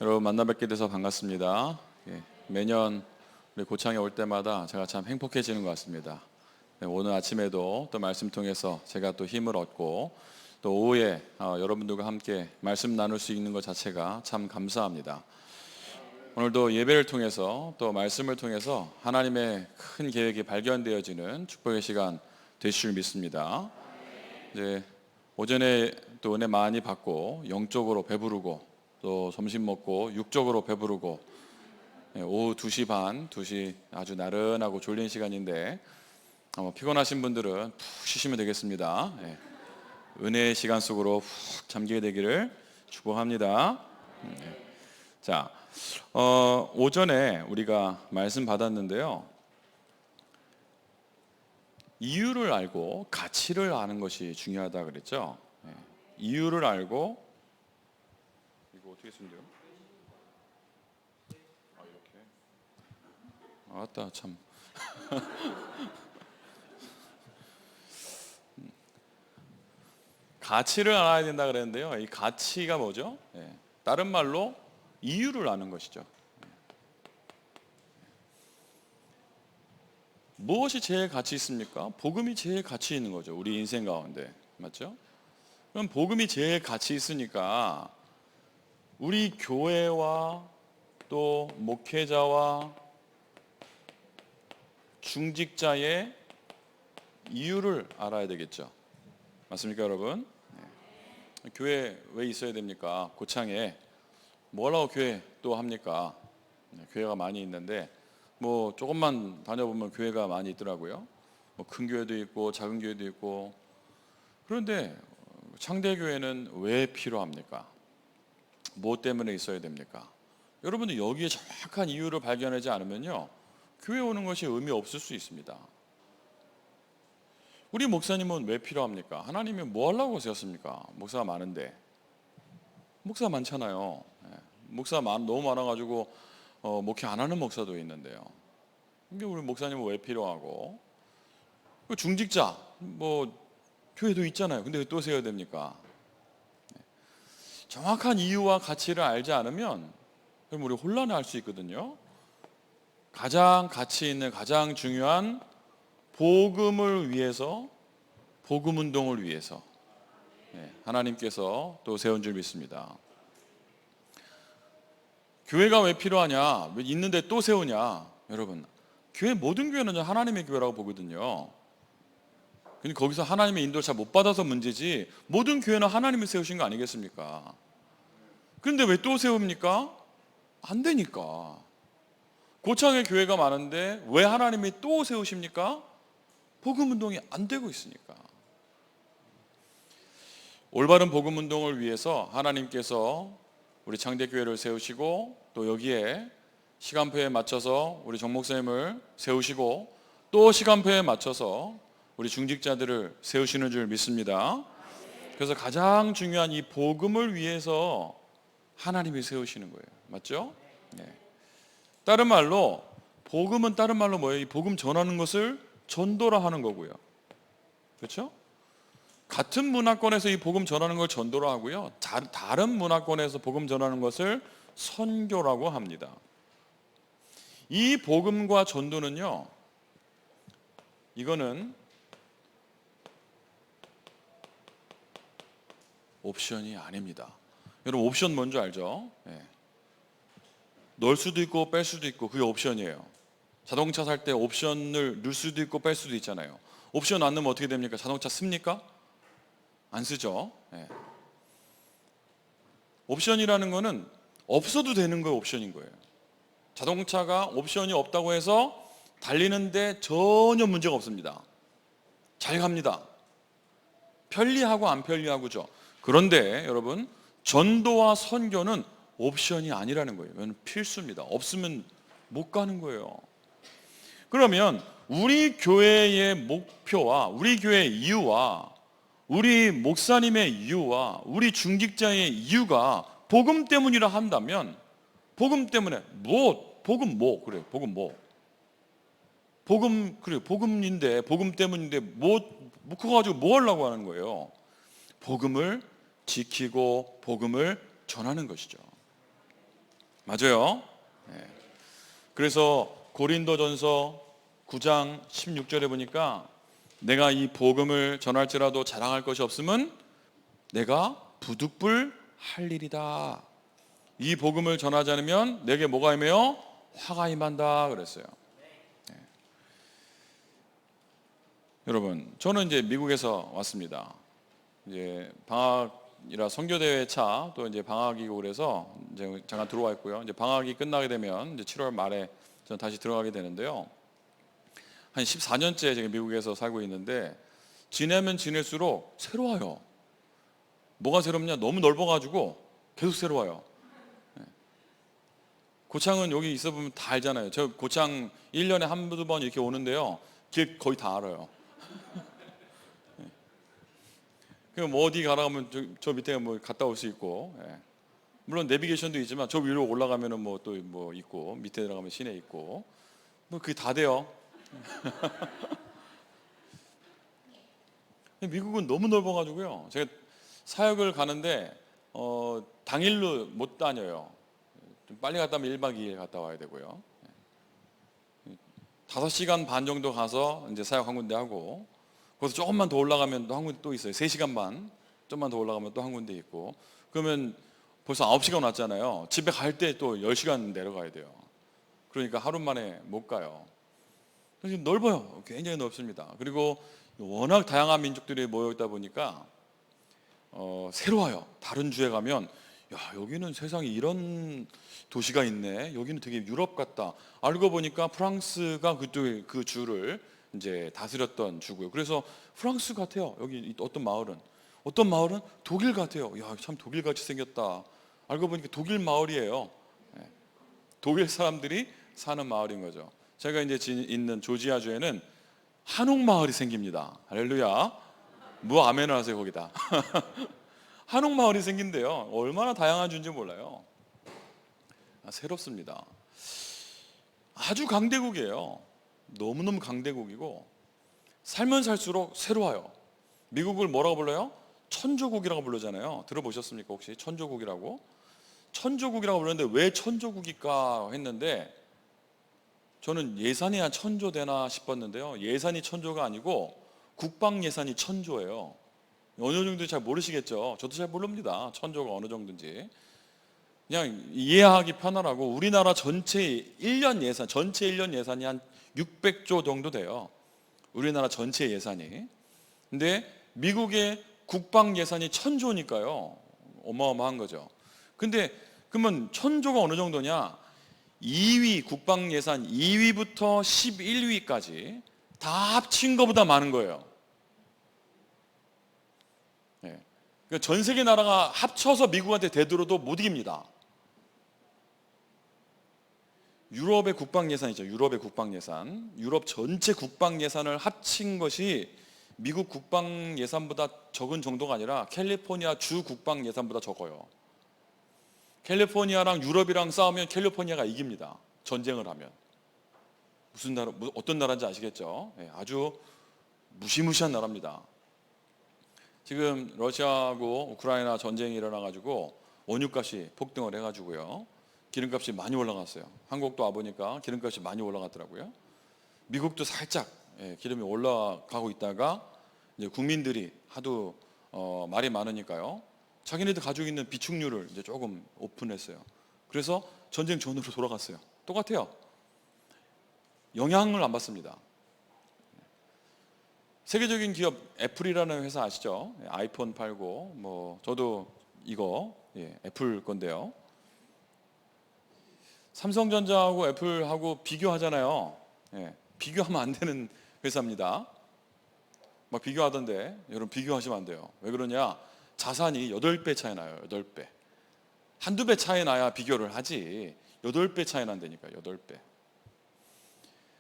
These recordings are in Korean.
여러분 만나 뵙게 돼서 반갑습니다. 매년 우리 고창에 올 때마다 제가 참 행복해지는 것 같습니다. 오늘 아침에도 또 말씀 통해서 제가 또 힘을 얻고 또 오후에 여러분들과 함께 말씀 나눌 수 있는 것 자체가 참 감사합니다. 오늘도 예배를 통해서 또 말씀을 통해서 하나님의 큰 계획이 발견되어지는 축복의 시간 되실 줄 믿습니다. 이제 오전에 또 은혜 많이 받고 영적으로 배부르고 또 점심 먹고 육적으로 배부르고 오후 2시 반, 2시 아주 나른하고 졸린 시간인데 피곤하신 분들은 푹 쉬시면 되겠습니다. 은혜의 시간 속으로 푹 잠기게 되기를 축복합니다. 자, 오전에 우리가 말씀 받았는데요. 이유를 알고 가치를 아는 것이 중요하다 그랬죠. 이유를 알고 이거 어떻게 쓴대요? 이렇게. 아따 참. 가치를 알아야 된다 그랬는데요. 이 가치가 뭐죠? 다른 말로 이유를 아는 것이죠. 무엇이 제일 가치 있습니까? 복음이 제일 가치 있는 거죠. 우리 인생 가운데. 맞죠? 그럼 복음이 제일 가치 있으니까 우리 교회와 또 목회자와 중직자의 이유를 알아야 되겠죠. 맞습니까, 여러분? 교회 왜 있어야 됩니까? 고창에 뭐 하려고 교회 또 합니까? 교회가 많이 있는데 뭐 조금만 다녀보면 교회가 많이 있더라고요. 뭐 큰 교회도 있고 작은 교회도 있고. 그런데 창대교회는 왜 필요합니까? 무엇 때문에 있어야 됩니까? 여러분들 여기에 정확한 이유를 발견하지 않으면요, 교회 오는 것이 의미 없을 수 있습니다. 우리 목사님은 왜 필요합니까? 하나님이 뭐 하려고 세웠습니까? 목사가 많은데. 목사 많잖아요. 목사 너무 많아가지고 목회 안 하는 목사도 있는데요. 근데 우리 목사님은 왜 필요하고? 중직자 뭐 교회도 있잖아요. 근데 왜 또 세워야 됩니까? 정확한 이유와 가치를 알지 않으면 그럼 우리 혼란할 수 있거든요. 가장 가치 있는 가장 중요한 복음을 위해서, 복음 운동을 위해서 하나님께서 또 세운 줄 믿습니다. 교회가 왜 필요하냐? 왜 있는데 또 세우냐? 여러분, 교회 모든 교회는 하나님의 교회라고 보거든요. 근데 거기서 하나님의 인도를 잘 못 받아서 문제지 모든 교회는 하나님이 세우신 거 아니겠습니까? 그런데 왜 또 세웁니까? 안 되니까. 고창에 교회가 많은데 왜 하나님이 또 세우십니까? 복음 운동이 안 되고 있으니까. 올바른 복음 운동을 위해서 하나님께서 우리 창대교회를 세우시고 또 여기에 시간표에 맞춰서 우리 정 목사님을 세우시고 또 시간표에 맞춰서 우리 중직자들을 세우시는 줄 믿습니다. 그래서 가장 중요한 이 복음을 위해서 하나님이 세우시는 거예요. 맞죠? 다른 말로 복음은 다른 말로 뭐예요? 이 복음 전하는 것을 전도라 하는 거고요. 그렇죠? 같은 문화권에서 이 복음 전하는 걸 전도라 하고요. 다른 문화권에서 복음 전하는 것을 선교라고 합니다. 이 복음과 전도는요, 이거는 옵션이 아닙니다. 여러분 옵션 뭔지 알죠? 넣을 수도 있고 뺄 수도 있고 그게 옵션이에요. 자동차 살 때 옵션을 넣을 수도 있고 뺄 수도 있잖아요. 옵션 안 넣으면 어떻게 됩니까? 자동차 씁니까? 안 쓰죠. 옵션이라는 거는 없어도 되는 거예요. 옵션인 거예요. 자동차가 옵션이 없다고 해서 달리는데 전혀 문제가 없습니다. 잘 갑니다. 편리하고 안 편리하고죠. 그런데 여러분, 전도와 선교는 옵션이 아니라는 거예요. 이건 필수입니다. 없으면 못 가는 거예요. 그러면 우리 교회의 목표와 우리 교회의 이유와 우리 목사님의 이유와 우리 중직자의 이유가 복음 때문이라 한다면 복음 때문에 복음 그래 복음 복음 그래 복음인데 복음 때문인데 그거 가지고 뭐 하려고 하는 거예요? 복음을 지키고 복음을 전하는 것이죠. 맞아요. 예. 그래서 고린도전서 9장 16절에 보니까 내가 이 복음을 전할지라도 자랑할 것이 없음은 내가 부득불 할 일이다. 이 복음을 전하지 않으면 내게 뭐가 임해요? 화가 임한다 그랬어요. 예. 여러분, 저는 이제 미국에서 왔습니다. 이제 방학이라 선교대회 차 또 이제 방학이고 그래서 이제 잠깐 들어와 있고요. 이제 방학이 끝나게 되면 이제 7월 말에 저는 다시 들어가게 되는데요. 한 14년째 제가 미국에서 살고 있는데 지내면 지낼수록 새로워요. 뭐가 새롭냐? 너무 넓어가지고 계속 새로워요. 고창은 여기 있어 보면 다 알잖아요. 저 고창 1년에 한두 번 이렇게 오는데요. 길 거의 다 알아요. 그럼 뭐 어디 가라 하면 저 밑에 뭐 갔다 올 수 있고, 예. 물론 내비게이션도 있지만 저 위로 올라가면은 뭐 또 뭐 있고 밑에 들어가면 시내 있고 뭐 그게 다 돼요. 미국은 너무 넓어가지고요. 제가 사역을 가는데 당일로 못 다녀요. 좀 빨리 갔다 오면 1박 2일 갔다 와야 되고요. 5시간 반 정도 가서 이제 사역 한 군데 하고 거기서 조금만 더 올라가면 또 한 군데 또 있어요. 3시간 반 좀만 더 올라가면 또 한 군데 있고 그러면 벌써 9시간 왔잖아요. 집에 갈 때 또 10시간 내려가야 돼요. 그러니까 하루 만에 못 가요. 그래서 넓어요. 굉장히 넓습니다. 그리고 워낙 다양한 민족들이 모여 있다 보니까 새로워요. 다른 주에 가면 야 여기는 세상에 이런 도시가 있네. 여기는 되게 유럽 같다. 알고 보니까 프랑스가 그쪽에 그 주를 이제 다스렸던 주고요. 그래서 프랑스 같아요. 여기 어떤 마을은 독일 같아요. 야 참 독일 같이 생겼다. 알고 보니까 독일 마을이에요. 예, 독일 사람들이 사는 마을인 거죠. 제가 이제 있는 조지아주에는 한옥 마을이 생깁니다. 할렐루야. 뭐 아멘을 하세요 거기다. 한옥 마을이 생긴대요. 얼마나 다양한 주인지 몰라요. 새롭습니다. 아주 강대국이에요. 너무너무 강대국이고 살면 살수록 새로워요. 미국을 뭐라고 불러요? 천조국이라고 부르잖아요. 들어보셨습니까 혹시 천조국이라고? 천조국이라고 부르는데 왜 천조국일까 했는데 저는 예산이 한 천조 되나 싶었는데요. 예산이 천조가 아니고 국방 예산이 천조예요. 어느 정도 잘 모르시겠죠. 저도 잘 모릅니다. 천조가 어느 정도인지. 그냥 이해하기 편하라고 우리나라 전체 1년 예산, 전체 1년 예산이 한 600조 정도 돼요. 우리나라 전체 예산이. 근데 미국의 국방 예산이 천조니까요. 어마어마한 거죠. 근데 그러면 천조가 어느 정도냐? 2위 국방 예산 2위부터 11위까지 다 합친 것보다 많은 거예요. 네. 그러니까 전 세계 나라가 합쳐서 미국한테 되들어도 못 이깁니다. 유럽의 국방 예산이죠. 유럽의 국방 예산. 유럽 전체 국방 예산을 합친 것이 미국 국방 예산보다 적은 정도가 아니라 캘리포니아 주 국방 예산보다 적어요. 캘리포니아랑 유럽이랑 싸우면 캘리포니아가 이깁니다. 전쟁을 하면. 무슨 나라, 어떤 나라인지 아시겠죠? 네, 아주 무시무시한 나라입니다. 지금 러시아하고 우크라이나 전쟁이 일어나가지고 원유값이 폭등을 해가지고요. 기름값이 많이 올라갔어요. 한국도 와보니까 기름값이 많이 올라갔더라고요. 미국도 살짝 기름이 올라가고 있다가 이제 국민들이 하도 말이 많으니까요. 자기네들 가지고 있는 비축유를 이제 조금 오픈했어요. 그래서 전쟁 전으로 돌아갔어요. 똑같아요. 영향을 안 받습니다. 세계적인 기업 애플이라는 회사 아시죠? 아이폰 팔고 뭐 저도 이거 애플 건데요. 삼성전자하고 애플하고 비교하잖아요. 비교하면 안 되는 회사입니다. 막 비교하던데 여러분 비교하시면 안 돼요. 왜 그러냐? 자산이 8배 차이 나요. 8배. 한두 배 차이 나야 비교를 하지 8배 차이 난다니까. 8배.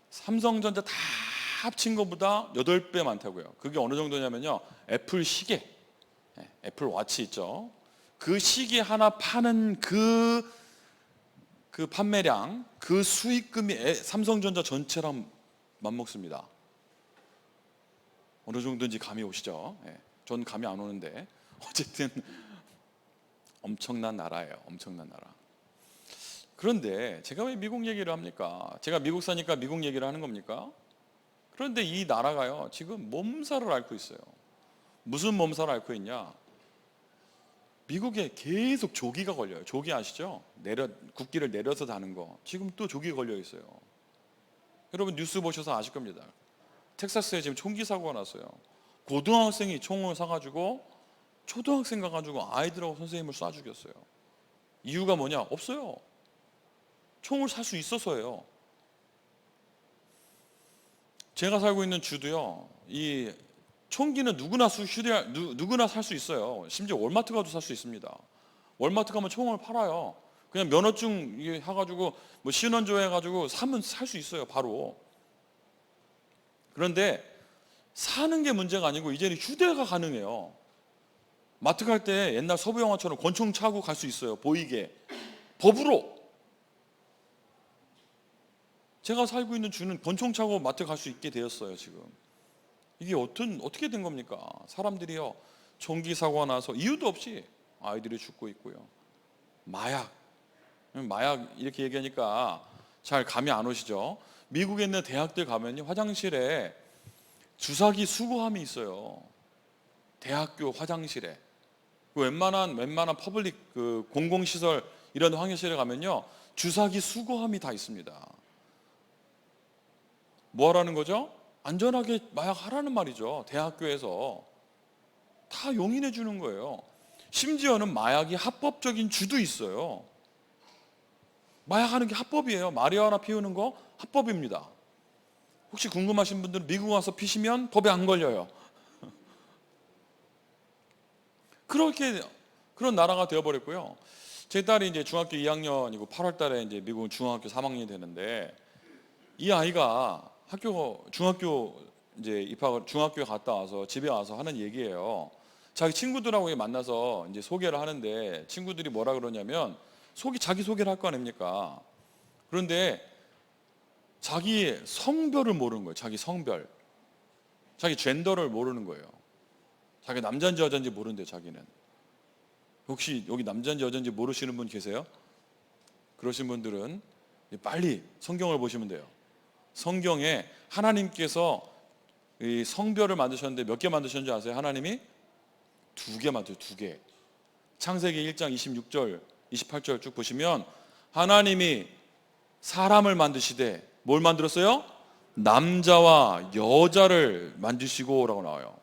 삼성전자 다 합친 것보다 8배 많다고요. 그게 어느 정도냐면요. 애플 시계, 애플 워치 있죠. 그 시계 하나 파는 그 판매량, 그 수익금이 삼성전자 전체랑 맞먹습니다. 어느 정도인지 감이 오시죠? 전 감이 안 오는데 어쨌든 엄청난 나라예요. 엄청난 나라. 그런데 제가 왜 미국 얘기를 합니까? 제가 미국 사니까 미국 얘기를 하는 겁니까? 그런데 이 나라가요, 지금 몸살을 앓고 있어요. 무슨 몸살을 앓고 있냐? 미국에 계속 조기가 걸려요. 조기 아시죠? 국기를 내려서 다는 거. 지금 또 조기 걸려 있어요. 여러분 뉴스 보셔서 아실 겁니다. 텍사스에 지금 총기 사고가 났어요. 고등학생이 총을 사가지고 초등학생 가가지고 아이들하고 선생님을 쏴 죽였어요. 이유가 뭐냐? 없어요. 총을 살 수 있어서예요. 제가 살고 있는 주도요, 이 총기는 누구나 살 수 있어요. 심지어 월마트 가도 살 수 있습니다. 월마트 가면 총을 팔아요. 그냥 면허증 해가지고 뭐 신원조 해가지고 사면 살 수 있어요, 바로. 그런데 사는 게 문제가 아니고 이제는 휴대가 가능해요. 마트 갈 때 옛날 서부 영화처럼 권총 차고 갈 수 있어요, 보이게. 법으로. 제가 살고 있는 주는 권총 차고 마트 갈 수 있게 되었어요, 지금. 이게 어떻게 된 겁니까? 사람들이요, 총기 사고가 나서 이유도 없이 아이들이 죽고 있고요. 마약 이렇게 얘기하니까 잘 감이 안 오시죠? 미국에 있는 대학들 가면요, 화장실에 주사기 수거함이 있어요. 대학교 화장실에. 웬만한 퍼블릭 공공시설 이런 화장실에 가면요, 주사기 수거함이 다 있습니다. 뭐 하라는 거죠? 안전하게 마약 하라는 말이죠. 대학교에서 다 용인해 주는 거예요. 심지어는 마약이 합법적인 주도 있어요. 마약 하는 게 합법이에요. 마리화나 피우는 거 합법입니다. 혹시 궁금하신 분들은 미국 와서 피시면 법에 안 걸려요. 그런 나라가 되어버렸고요. 제 딸이 이제 중학교 2학년이고 8월 달에 이제 미국은 중학교 3학년이 되는데, 이 아이가 중학교 이제 중학교에 갔다 와서 집에 와서 하는 얘기예요. 자기 친구들하고 만나서 이제 소개를 하는데, 친구들이 뭐라 그러냐면 자기 소개를 할 거 아닙니까? 그런데 자기 성별을 모르는 거예요. 자기 성별, 자기 젠더를 모르는 거예요. 자기 남자인지 여자인지 모르는데 자기는. 혹시 여기 남자인지 여자인지 모르시는 분 계세요? 그러신 분들은 빨리 성경을 보시면 돼요. 성경에 하나님께서 이 성별을 만드셨는데 몇 개 만드셨는지 아세요? 하나님이 2개 만들어요. 2개. 창세기 1장 26절 28절 쭉 보시면 하나님이 사람을 만드시되 뭘 만들었어요? 남자와 여자를 만드시고 라고 나와요.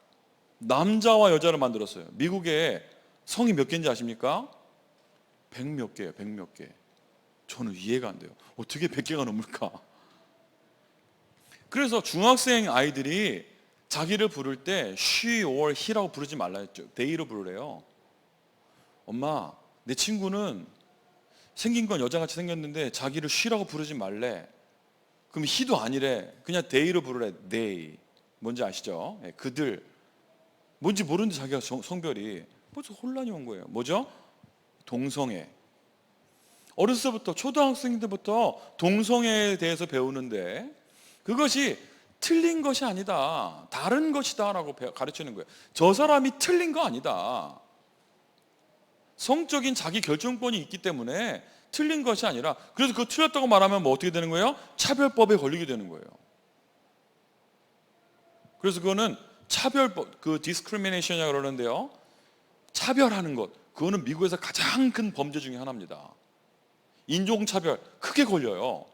남자와 여자를 만들었어요. 미국에 성이 몇 개인지 아십니까? 100몇 개예요. 100몇 개. 저는 이해가 안 돼요. 어떻게 100개가 넘을까? 그래서 중학생 아이들이 자기를 부를 때 she or he라고 부르지 말라 했죠. they로 부르래요. 엄마, 내 친구는 생긴 건 여자같이 생겼는데 자기를 she라고 부르지 말래. 그럼 he도 아니래. 그냥 they로 부르래. they. 뭔지 아시죠? 네, 그들. 뭔지 모르는데 자기가 성별이. 벌써 혼란이 온 거예요. 뭐죠? 동성애. 어렸을 때부터, 초등학생 때부터 동성애에 대해서 배우는데 그것이 틀린 것이 아니다, 다른 것이다 라고 가르치는 거예요. 저 사람이 틀린 거 아니다. 성적인 자기 결정권이 있기 때문에 틀린 것이 아니라, 그래서 그거 틀렸다고 말하면 뭐 어떻게 되는 거예요? 차별법에 걸리게 되는 거예요. 그래서 그거는 차별법, discrimination이라고 그러는데요, 차별하는 것, 그거는 미국에서 가장 큰 범죄 중에 하나입니다. 인종차별 크게 걸려요.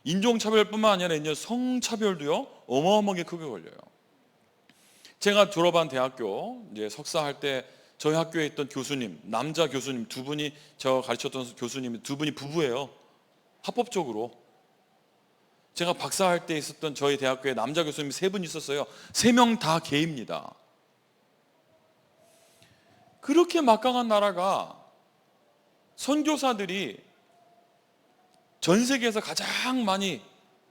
인종차별뿐만 아니라 이제 성차별도요, 어마어마하게 크게 걸려요. 제가 졸업한 대학교 이제 석사할 때 저희 학교에 있던 교수님, 남자 교수님 2분이, 제가 가르쳤던 교수님이 2분이 부부예요. 합법적으로. 제가 박사할 때 있었던 저희 대학교에 남자 교수님이 3분 있었어요. 3명 다 게이입니다. 그렇게 막강한 나라가, 선교사들이 전 세계에서 가장 많이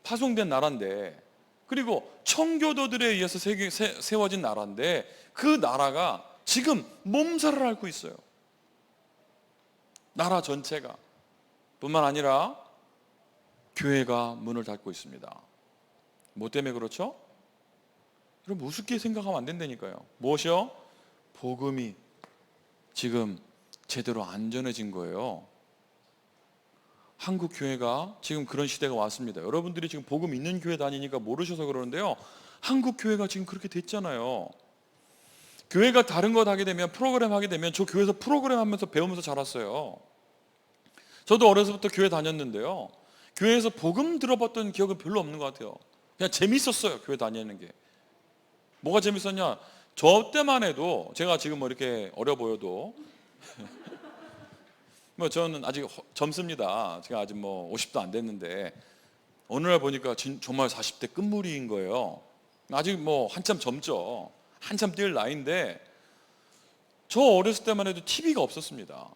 파송된 나라인데, 그리고 청교도들에 의해서 세워진 나라인데, 그 나라가 지금 몸살을 앓고 있어요. 나라 전체가. 뿐만 아니라 교회가 문을 닫고 있습니다. 뭐 때문에 그렇죠? 여러분, 우습게 생각하면 안 된다니까요. 무엇이요? 복음이 지금 제대로 안 전해진 거예요. 한국 교회가 지금 그런 시대가 왔습니다. 여러분들이 지금 복음 있는 교회 다니니까 모르셔서 그러는데요, 한국 교회가 지금 그렇게 됐잖아요. 교회가 다른 것 하게 되면, 프로그램 하게 되면, 저 교회에서 프로그램 하면서 배우면서 자랐어요. 저도 어려서부터 교회 다녔는데요, 교회에서 복음 들어봤던 기억은 별로 없는 것 같아요. 그냥 재밌었어요, 교회 다니는 게. 뭐가 재밌었냐, 저 때만 해도, 제가 지금 뭐 이렇게 어려 보여도 뭐 저는 아직 젊습니다. 제가 아직 뭐 50도 안 됐는데, 어느 날 보니까 정말 40대 끝물인 거예요. 아직 뭐 한참 젊죠. 한참 뛸 나이인데, 저 어렸을 때만 해도 TV가 없었습니다.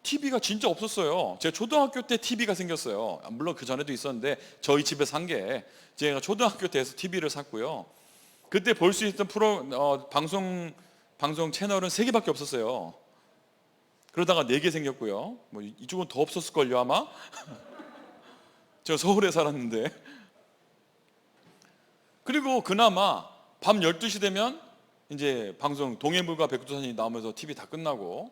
TV가 진짜 없었어요. 제가 초등학교 때 TV가 생겼어요. 물론 그 전에도 있었는데, 저희 집에 산 게, 제가 초등학교 때에서 TV를 샀고요. 그때 볼 수 있던 방송 채널은 3개밖에 없었어요. 그러다가 4개 생겼고요. 뭐 이쪽은 더 없었을걸요, 아마. 제가 서울에 살았는데. 그리고 그나마 밤 12시 되면 이제 방송 동해물과 백두산이 나오면서 TV 다 끝나고,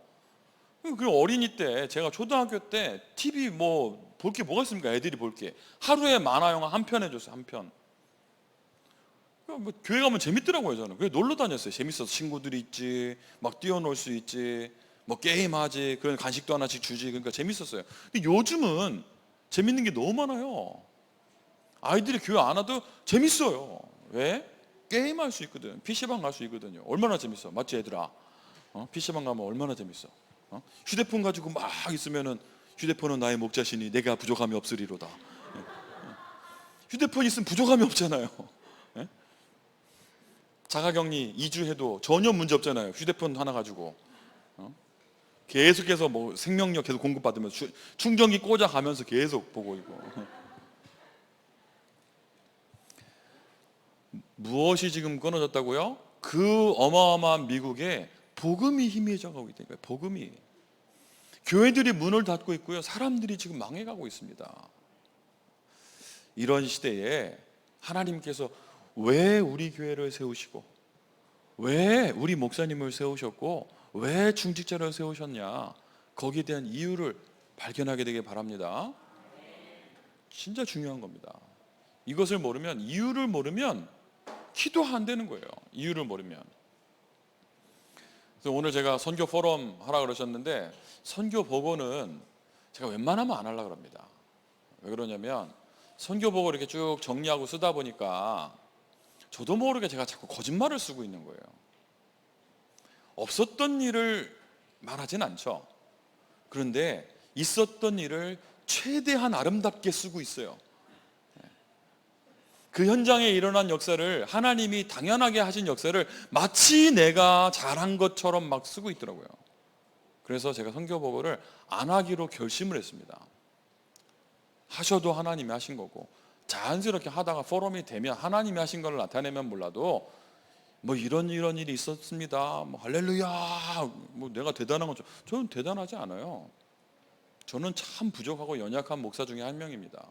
그리고 어린이 때, 제가 초등학교 때 TV 뭐 볼 게 뭐가 있습니까? 애들이 볼 게 하루에 만화 영화 한 편 해줬어요. 한 편. 뭐 교회 가면 재밌더라고요. 저는 그래 놀러 다녔어요. 재밌어서. 친구들이 있지, 막 뛰어놀 수 있지, 뭐 게임하지, 그런 간식도 하나씩 주지. 그러니까 재밌었어요. 근데 요즘은 재밌는 게 너무 많아요. 아이들이 교회 안 와도 재밌어요. 왜? 게임할 수 있거든. PC방 갈 수 있거든요. 얼마나 재밌어. 맞지 얘들아? PC방 가면 얼마나 재밌어. 휴대폰 가지고 막 있으면은, 휴대폰은 나의 목자시니 내가 부족함이 없으리로다. 휴대폰 있으면 부족함이 없잖아요. 예? 자가격리 2주 해도 전혀 문제 없잖아요. 휴대폰 하나 가지고. 계속해서 뭐 생명력 계속 공급받으면서 충전기 꽂아가면서 계속 보고 있고. 무엇이 지금 끊어졌다고요? 그 어마어마한 미국에 복음이 희미해져 가고 있다니까요. 복음이. 교회들이 문을 닫고 있고요. 사람들이 지금 망해가고 있습니다. 이런 시대에 하나님께서 왜 우리 교회를 세우시고, 왜 우리 목사님을 세우셨고, 왜 중직자를 세우셨냐, 거기에 대한 이유를 발견하게 되길 바랍니다. 진짜 중요한 겁니다. 이것을 모르면, 이유를 모르면 기도 안 되는 거예요. 이유를 모르면. 그래서 오늘 제가 선교 포럼 하라 그러셨는데, 선교 보고는 제가 웬만하면 안 하려고 합니다. 왜 그러냐면, 선교 보고 이렇게 쭉 정리하고 쓰다 보니까 저도 모르게 제가 자꾸 거짓말을 쓰고 있는 거예요. 없었던 일을 말하진 않죠. 그런데 있었던 일을 최대한 아름답게 쓰고 있어요. 그 현장에 일어난 역사를, 하나님이 당연하게 하신 역사를 마치 내가 잘한 것처럼 막 쓰고 있더라고요. 그래서 제가 선교보고를 안 하기로 결심을 했습니다. 하셔도 하나님이 하신 거고, 자연스럽게 하다가 포럼이 되면 하나님이 하신 걸 나타내면 몰라도, 뭐 이런 일이 있었습니다, 뭐 할렐루야, 뭐 내가 대단한 건, 저는 대단하지 않아요. 저는 참 부족하고 연약한 목사 중에 한 명입니다.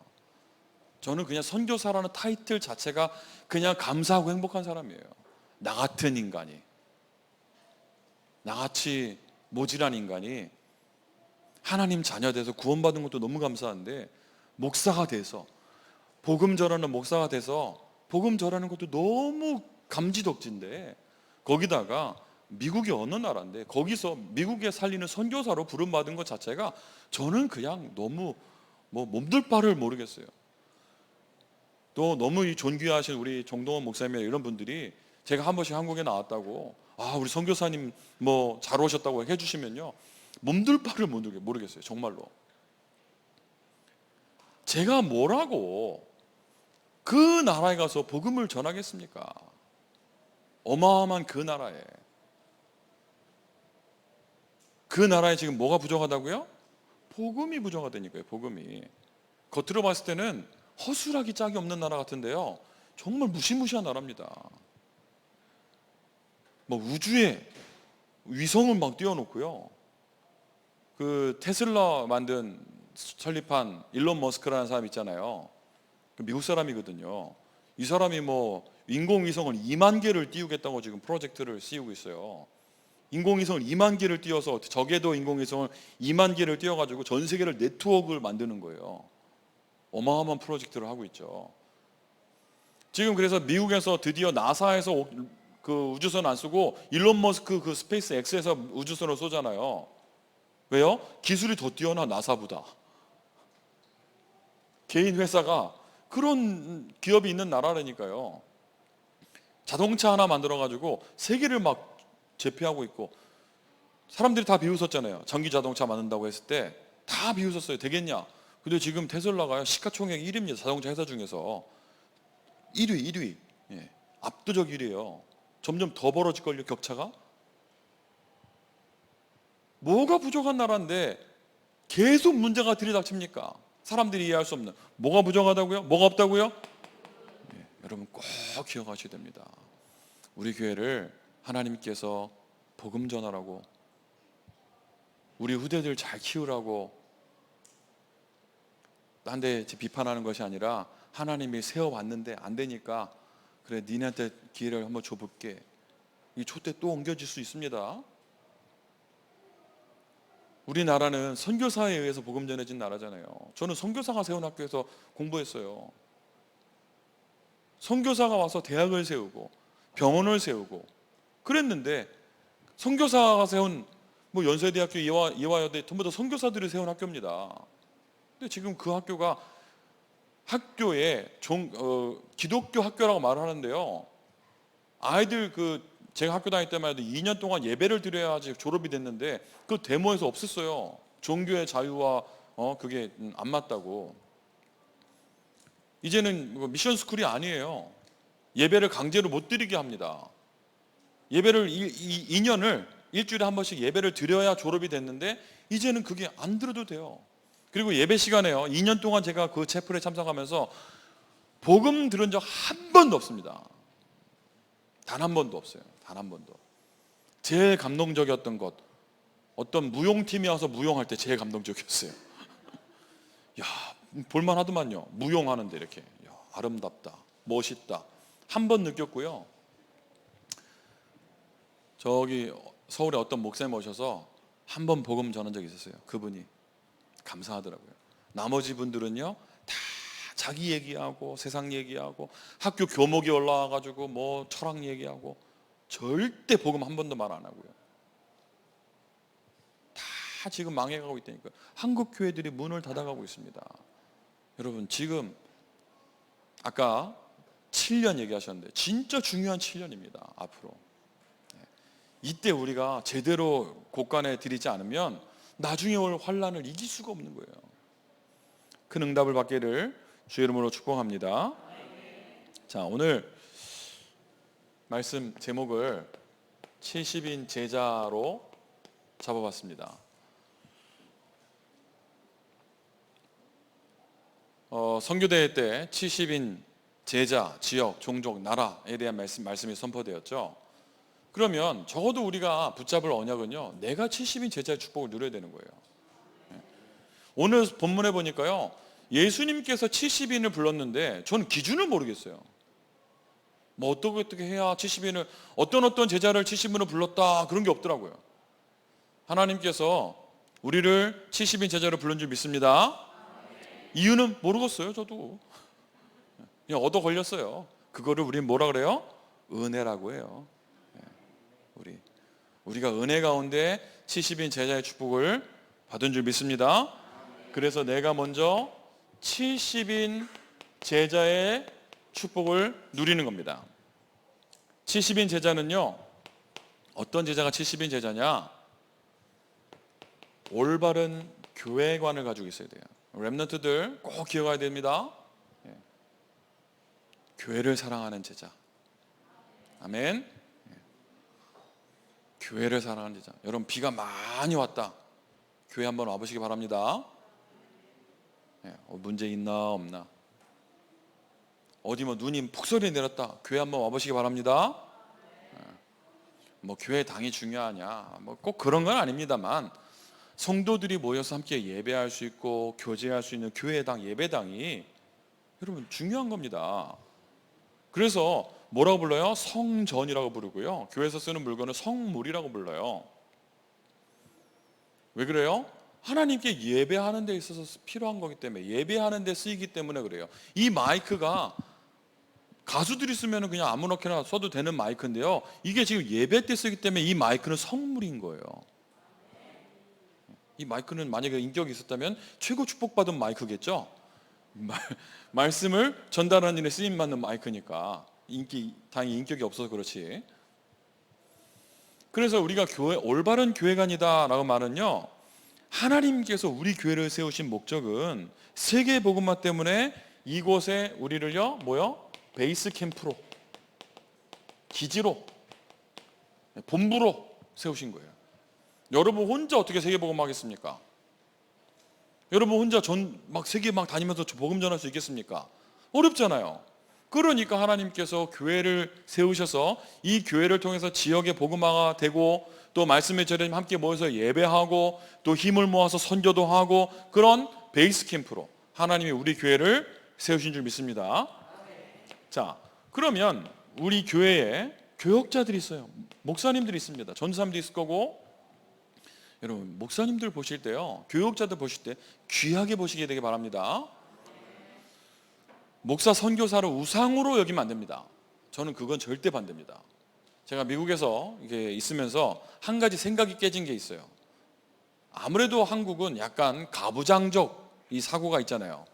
저는 그냥 선교사라는 타이틀 자체가 그냥 감사하고 행복한 사람이에요. 나 같은 인간이, 나같이 모질한 인간이 하나님 자녀 돼서 구원받은 것도 너무 감사한데, 목사가 돼서, 복음 전하는 목사가 돼서 복음 전하는 것도 너무 감지덕진데, 거기다가 미국이 어느 나라인데 거기서 미국에 살리는 선교사로 부름받은 것 자체가 저는 그냥 너무 뭐 몸둘 바를 모르겠어요. 또 너무 존귀하신 우리 정동원 목사님이나 이런 분들이 제가 한 번씩 한국에 나왔다고, 우리 선교사님 뭐 잘 오셨다고 해주시면요, 몸둘 바를 모르겠어요. 정말로. 제가 뭐라고 그 나라에 가서 복음을 전하겠습니까? 어마어마한 그 나라에. 그 나라에 지금 뭐가 부족하다고요? 복음이 부족하다니까요. 복음이. 겉으로 봤을 때는 허술하기 짝이 없는 나라 같은데요, 정말 무시무시한 나라입니다. 뭐 우주에 위성을 막 띄워놓고요, 그 테슬라 설립한 일론 머스크라는 사람 있잖아요. 미국 사람이거든요. 이 사람이 뭐 인공위성을 2만 개를 띄우겠다고 지금 프로젝트를 씌우고 있어요. 인공위성을 2만 개를 띄워서, 적에도 인공위성을 2만 개를 띄워가지고 전 세계를 네트워크를 만드는 거예요. 어마어마한 프로젝트를 하고 있죠. 지금 그래서 미국에서 드디어 나사에서 그 우주선 안 쓰고 일론 머스크 그 스페이스 X에서 우주선을 쏘잖아요. 왜요? 기술이 더 뛰어나, 나사보다. 개인 회사가 그런 기업이 있는 나라라니까요. 자동차 하나 만들어가지고 세계를 막 제패하고 있고, 사람들이 다 비웃었잖아요. 전기 자동차 만든다고 했을 때 다 비웃었어요. 되겠냐? 근데 지금 테슬라가요, 시가총액 1위입니다. 자동차 회사 중에서 1위. 예, 압도적 1위예요. 점점 더 벌어질걸요, 격차가. 뭐가 부족한 나라인데 계속 문제가 들이닥칩니까? 사람들이 이해할 수 없는, 뭐가 부족하다고요? 뭐가 없다고요? 예, 여러분 꼭 기억하셔야 됩니다. 우리 교회를 하나님께서 복음 전하라고, 우리 후대들 잘 키우라고 딴데 비판하는 것이 아니라, 하나님이 세워왔는데 안 되니까 그래 니네한테 기회를 한번 줘볼게. 이 촛대 또 옮겨질 수 있습니다. 우리나라는 선교사에 의해서 복음 전해진 나라잖아요. 저는 선교사가 세운 학교에서 공부했어요. 선교사가 와서 대학을 세우고 병원을 세우고 그랬는데, 선교사가 세운 뭐 연세대학교, 이화여대 전부 다 선교사들이 세운 학교입니다. 근데 지금 그 학교가 학교에 기독교 학교라고 말을 하는데요. 아이들 제가 학교 다닐 때만 해도 2년 동안 예배를 드려야지 졸업이 됐는데, 그 데모에서 없앴어요. 종교의 자유와 그게 안 맞다고. 이제는 미션 스쿨이 아니에요. 예배를 강제로 못 드리게 합니다. 예배를 2년을 일주일에 한 번씩 예배를 드려야 졸업이 됐는데, 이제는 그게 안 들어도 돼요. 그리고 예배 시간에요, 2년 동안 제가 그 채플에 참석하면서 복음 들은 적 한 번도 없습니다. 단 한 번도 없어요. 단 한 번도. 제일 감동적이었던 것, 어떤 무용팀이 와서 무용할 때 제일 감동적이었어요. 야, 볼만하더만요. 무용하는데 이렇게, 야, 아름답다, 멋있다. 한 번 느꼈고요. 저기 서울에 어떤 목사님 오셔서 한 번 복음 전한 적이 있었어요. 그분이 감사하더라고요. 나머지 분들은요, 다 자기 얘기하고 세상 얘기하고 학교 교목이 올라와가지고 뭐 철학 얘기하고, 절대 복음 한 번도 말 안 하고요. 다 지금 망해가고 있다니까. 한국 교회들이 문을 닫아가고 있습니다. 여러분, 지금 아까 7년 얘기하셨는데 진짜 중요한 7년입니다. 앞으로. 이때 우리가 제대로 곳간에 들이지 않으면 나중에 올 환란을 이길 수가 없는 거예요. 큰 응답을 받기를 주의 이름으로 축복합니다. 자, 오늘 말씀 제목을 70인 제자로 잡아봤습니다. 선교대회 때 70인 제자, 지역, 종족, 나라에 대한 말씀이 선포되었죠. 그러면 적어도 우리가 붙잡을 언약은요, 내가 70인 제자의 축복을 누려야 되는 거예요. 오늘 본문에 보니까요, 예수님께서 70인을 불렀는데 전 기준을 모르겠어요. 뭐 어떻게 해야 70인을, 어떤 제자를 70인을 불렀다, 그런 게 없더라고요. 하나님께서 우리를 70인 제자로 부른 줄 믿습니다. 이유는 모르겠어요. 저도 그냥 얻어 걸렸어요. 그거를 우리는 뭐라 그래요? 은혜라고 해요. 우리가 은혜 가운데 70인 제자의 축복을 받은 줄 믿습니다. 그래서 내가 먼저 70인 제자의 축복을 누리는 겁니다. 70인 제자는요, 어떤 제자가 70인 제자냐? 올바른 교회관을 가지고 있어야 돼요. 렘넌트들 꼭 기억해야 됩니다. 교회를 사랑하는 제자. 아멘. 교회를 사랑하는 제자. 여러분, 비가 많이 왔다. 교회 한번 와보시기 바랍니다. 문제 있나 없나. 어디 뭐 눈이 폭설이 내렸다. 교회 한번 와보시기 바랍니다. 뭐 교회 당이 중요하냐, 뭐 꼭 그런 건 아닙니다만, 성도들이 모여서 함께 예배할 수 있고 교제할 수 있는 교회당, 예배당이 여러분 중요한 겁니다. 그래서 뭐라고 불러요? 성전이라고 부르고요. 교회에서 쓰는 물건을 성물이라고 불러요. 왜 그래요? 하나님께 예배하는 데 있어서 필요한 거기 때문에, 예배하는 데 쓰이기 때문에 그래요. 이 마이크가 가수들이 쓰면 그냥 아무렇게나 써도 되는 마이크인데요, 이게 지금 예배 때 쓰기 때문에 이 마이크는 성물인 거예요. 이 마이크는 만약에 인격이 있었다면 최고 축복받은 마이크겠죠. 말씀을 전달하는 일에 쓰임받는 마이크니까. 다행히 인격이 없어서 그렇지. 그래서 우리가 올바른 교회관이다 라고 말은요, 하나님께서 우리 교회를 세우신 목적은 세계 복음화 때문에 이곳에 우리를요 베이스 캠프로, 기지로, 본부로 세우신 거예요. 여러분 혼자 어떻게 세계 복음하겠습니까? 여러분 혼자 막 세계 막 다니면서 복음 전할 수 있겠습니까? 어렵잖아요. 그러니까 하나님께서 교회를 세우셔서 이 교회를 통해서 지역의 복음화가 되고, 또 말씀의 절에 함께 모여서 예배하고, 또 힘을 모아서 선교도 하고, 그런 베이스 캠프로 하나님이 우리 교회를 세우신 줄 믿습니다. 자, 그러면 우리 교회에 교역자들이 있어요. 목사님들이 있습니다. 전사님도 있을 거고. 여러분, 목사님들 보실 때요, 교역자들 보실 때 귀하게 보시게 되기 바랍니다. 목사 선교사를 우상으로 여기면 안 됩니다. 저는 그건 절대 반대입니다. 제가 미국에서 이게 있으면서 한 가지 생각이 깨진 게 있어요. 아무래도 한국은 약간 가부장적 이 사고가 있잖아요.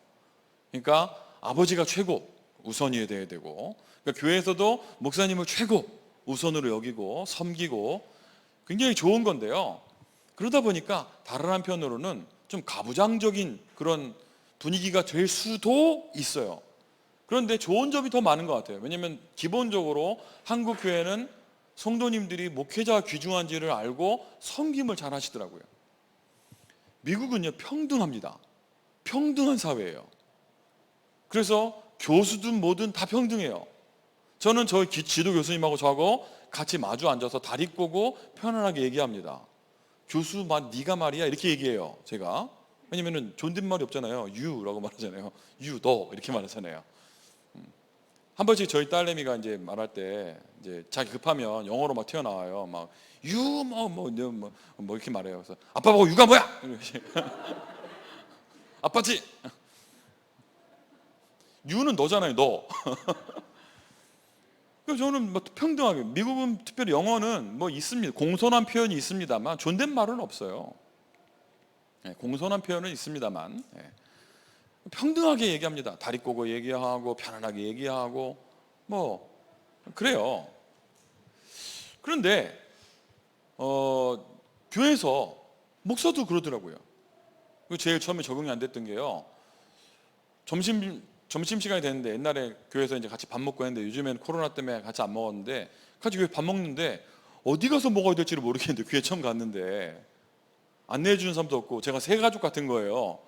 그러니까 아버지가 최고 우선이어야 되고, 그러니까 교회에서도 목사님을 최고 우선으로 여기고 섬기고, 굉장히 좋은 건데요, 그러다 보니까 다른 한편으로는 좀 가부장적인 그런 분위기가 될 수도 있어요. 그런데 좋은 점이 더 많은 것 같아요. 왜냐하면 기본적으로 한국 교회는 성도님들이 목회자가 귀중한지를 알고 섬김을 잘 하시더라고요. 미국은요 평등합니다. 평등한 사회예요. 그래서 교수든 뭐든 다 평등해요. 저는 저희 지도 교수님하고 저하고 같이 마주 앉아서 다리 꼬고 편안하게 얘기합니다. 교수 네가 말이야 이렇게 얘기해요. 제가. 왜냐면은 존댓말이 없잖아요. you라고 말하잖아요. you, 너 이렇게 말하잖아요. 한 번씩 저희 딸내미가 이제 말할 때 이제 자기 급하면 영어로 막 튀어나와요. 막 you 뭐 이렇게 말해요. 그래서 아빠 보고 you가 뭐야? 아빠지. you는 너잖아요. 너. 그래서 저는 뭐 평등하게, 미국은 특별히 영어는 뭐 있습니다. 공손한 표현이 있습니다만 존댓말은 없어요. 네, 공손한 표현은 있습니다만 평등하게 얘기합니다. 다리 꼬고 얘기하고 편안하게 얘기하고 뭐 그래요. 그런데 교회에서 목사도 그러더라고요. 제일 처음에 적응이 안 됐던 게요, 점심시간이 됐는데, 옛날에 교회에서 이제 같이 밥 먹고 했는데 요즘에는 코로나 때문에 같이 안 먹었는데, 같이 교회 밥 먹는데 어디 가서 먹어야 될지를 모르겠는데, 교회 처음 갔는데 안내해 주는 사람도 없고 제가 새 가족 같은 거예요.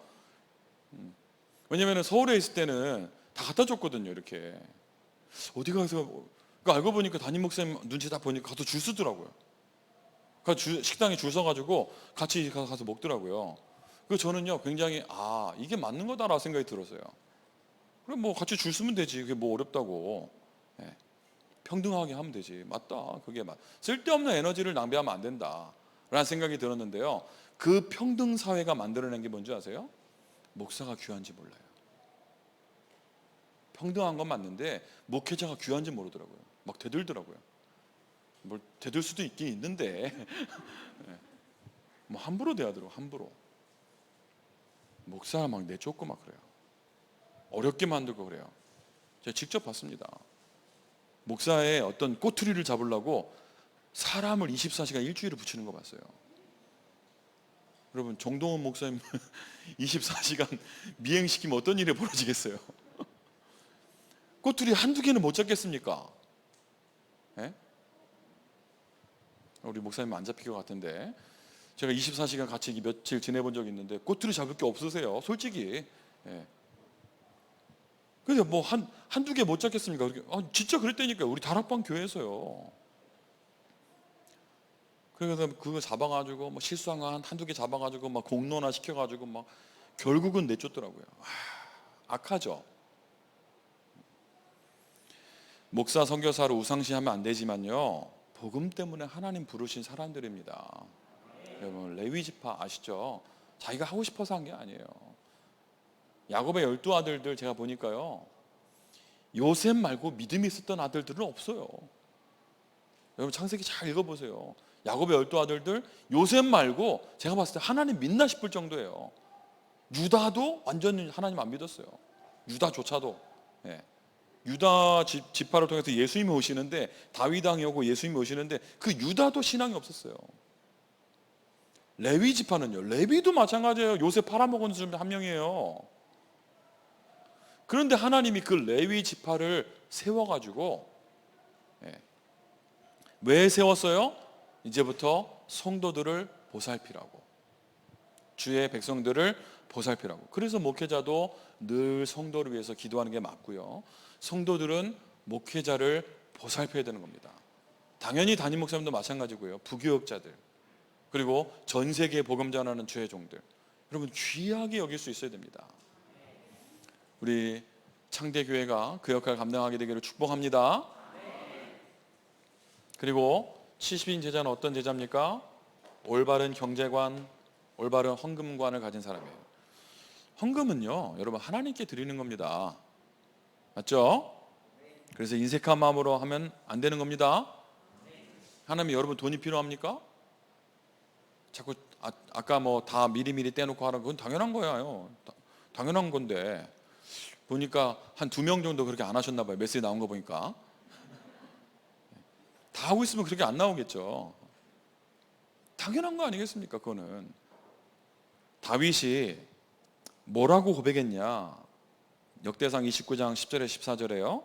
왜냐면 서울에 있을 때는 다 갖다 줬거든요. 이렇게 어디 가서, 그러니까 알고 보니까 담임 목사님 눈치 다 보니까 가서 줄 서더라고요. 식당에 줄 서가지고 같이 가서 먹더라고요. 그래서 저는요 굉장히 이게 맞는 거다라는 생각이 들었어요. 그럼 뭐 같이 줄 서면 되지, 그게 뭐 어렵다고. 평등하게 하면 되지. 맞다, 그게 쓸데없는 에너지를 낭비하면 안 된다라는 생각이 들었는데요, 그 평등 사회가 만들어낸 게 뭔지 아세요? 목사가 귀한지 몰라요. 평등한 건 맞는데 목회자가 귀한지 모르더라고요. 막 대들더라고요. 뭘 대들 수도 있긴 있는데 뭐 함부로 대하더라고. 함부로 목사 막 내쫓고 막 그래요. 어렵게 만들고 그래요. 제가 직접 봤습니다. 목사의 어떤 꼬투리를 잡으려고 사람을 24시간 일주일을 붙이는 거 봤어요. 여러분, 정동원 목사님 24시간 미행시키면 어떤 일이 벌어지겠어요? 꼬투리 한두 개는 못 잡겠습니까? 예? 우리 목사님 안 잡힐 것 같은데, 제가 24시간 같이 며칠 지내본 적이 있는데 꼬투리 잡을 게 없으세요, 솔직히. 예. 근데 뭐 한두 개 못 잡겠습니까? 진짜 그랬다니까요. 우리 다락방 교회에서요. 그래서 그거 잡아가지고 뭐 실수한 거 한두 개 잡아가지고 막 공론화 시켜가지고 막 결국은 내쫓더라고요. 악하죠. 목사 선교사로 우상시하면 안 되지만요, 복음 때문에 하나님 부르신 사람들입니다. 여러분 레위 지파 아시죠? 자기가 하고 싶어서 한 게 아니에요. 야곱의 12아들들 제가 보니까요, 요셉 말고 믿음이 있었던 아들들은 없어요. 여러분 창세기 잘 읽어보세요. 야곱의 12아들들 요셉 말고 제가 봤을 때 하나님 믿나 싶을 정도예요. 유다도 완전히 하나님 안 믿었어요. 유다조차도. 예. 유다 지파를 통해서 예수님이 오시는데, 다윗 왕이 오고 예수님이 오시는데 그 유다도 신앙이 없었어요. 레위 지파는요, 레위도 마찬가지예요. 요셉 팔아먹은 중 한 명이에요. 그런데 하나님이 그 레위 지파를 세워가지고, 예. 왜 세웠어요? 이제부터 성도들을 보살피라고, 주의 백성들을 보살피라고. 그래서 목회자도 늘 성도를 위해서 기도하는 게 맞고요, 성도들은 목회자를 보살펴야 되는 겁니다. 당연히 담임 목사님도 마찬가지고요, 부교역자들, 그리고 전 세계에 복음 전하는 주의 종들, 여러분 귀하게 여길 수 있어야 됩니다. 우리 창대교회가 그 역할을 감당하게 되기를 축복합니다. 그리고 70인 제자는 어떤 제자입니까? 올바른 경제관, 올바른 헌금관을 가진 사람이에요. 헌금은요, 여러분 하나님께 드리는 겁니다. 맞죠? 그래서 인색한 마음으로 하면 안 되는 겁니다. 하나님이 여러분 돈이 필요합니까? 자꾸 아까 뭐 다 미리미리 떼놓고 하는 건 당연한 거예요. 당연한 건데 보니까 한 2명 정도 그렇게 안 하셨나 봐요. 메시지 나온 거 보니까. 다 하고 있으면 그렇게 안 나오겠죠. 당연한 거 아니겠습니까? 그거는. 다윗이 뭐라고 고백했냐? 역대상 29장 10절에 14절에요.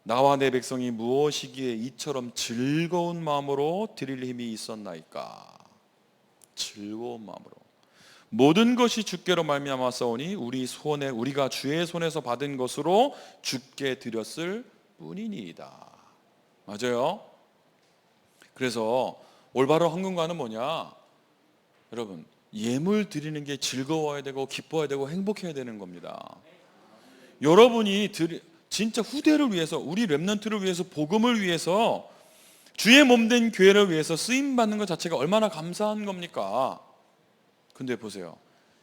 나와 내 백성이 무엇이기에 이처럼 즐거운 마음으로 드릴 힘이 있었나이까. 즐거운 마음으로. 모든 것이 주께로 말미암아 싸우니 우리가 주의 손에서 받은 것으로 주께 드렸을 뿐이니이다. 맞아요. 그래서 올바른 헌금관은 뭐냐? 여러분 예물 드리는 게 즐거워야 되고 기뻐야 되고 행복해야 되는 겁니다. 여러분이 진짜 후대를 위해서, 우리 렘넌트를 위해서, 복음을 위해서, 주의 몸된 교회를 위해서 쓰임 받는 것 자체가 얼마나 감사한 겁니까? 근데 보세요,